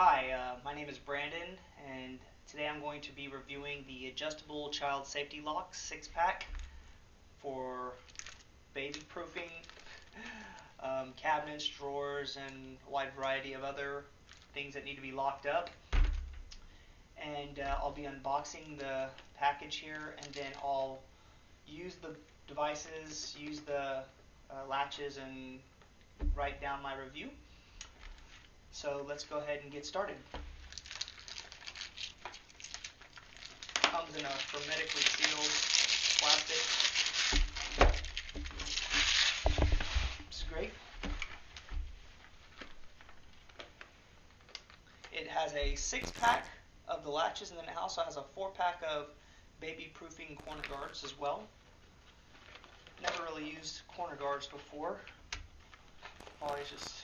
Hi, my name is Brandon, and today I'm going to be reviewing the adjustable child safety lock 6-pack for baby proofing, cabinets, drawers, and a wide variety of other things that need to be locked up. And I'll be unboxing the package here, and then I'll use the devices, use the latches, and write down my review. So let's go ahead and get started. Comes in a hermetically sealed plastic. It's great. It has a 6-pack of the latches, and then it also has a 4-pack of baby-proofing corner guards as well. Never really used corner guards before. Always just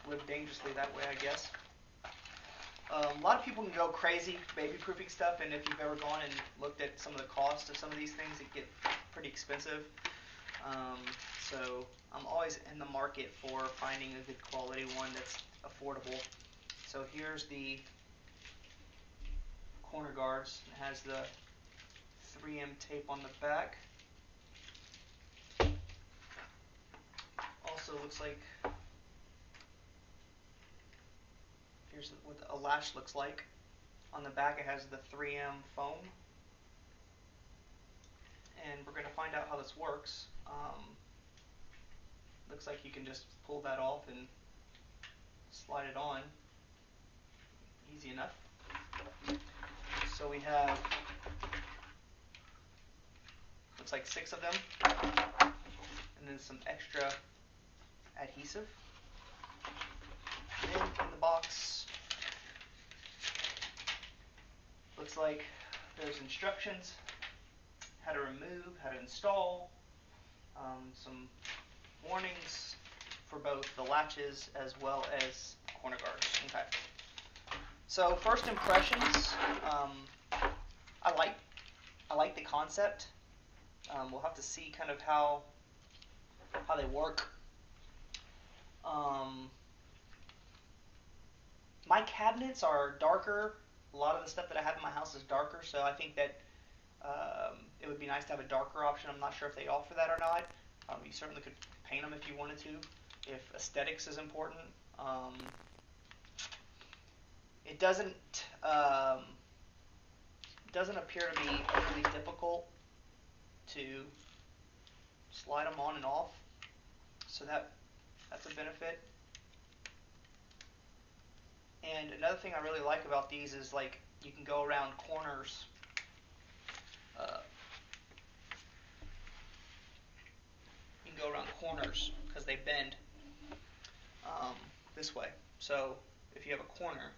live dangerously that way, I guess. A lot of people can go crazy baby-proofing stuff, and if you've ever gone and looked at some of the cost of some of these things, it get pretty expensive. So I'm always in the market for finding a good quality one that's affordable. So here's the corner guards. It has the 3M tape on the back. Also looks like, here's what a latch looks like. On the back it has the 3M foam. And we're going to find out how this works. Looks like you can just pull that off and slide it on. Easy enough. So we have, looks like 6 of them, and then some extra adhesive. And in the box, looks like there's instructions, how to remove, how to install, some warnings for both the latches as well as corner guards. Okay. So first impressions, I like the concept. We'll have to see kind of how they work. My cabinets are darker. A lot of the stuff that I have in my house is darker, so I think that it would be nice to have a darker option. I'm not sure if they offer that or not. You certainly could paint them if you wanted to, if aesthetics is important. It doesn't appear to be overly difficult to slide them on and off, so that's a benefit. And another thing I really like about these is, like, you can go around corners. You can go around corners because they bend this way. So if you have a corner,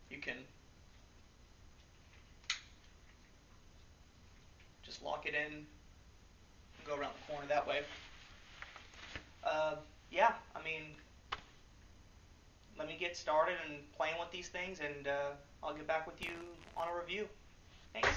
you can just lock it in and go around the corner that way. Yeah, I mean, let me get started and playing with these things, and I'll get back with you on a review. Thanks.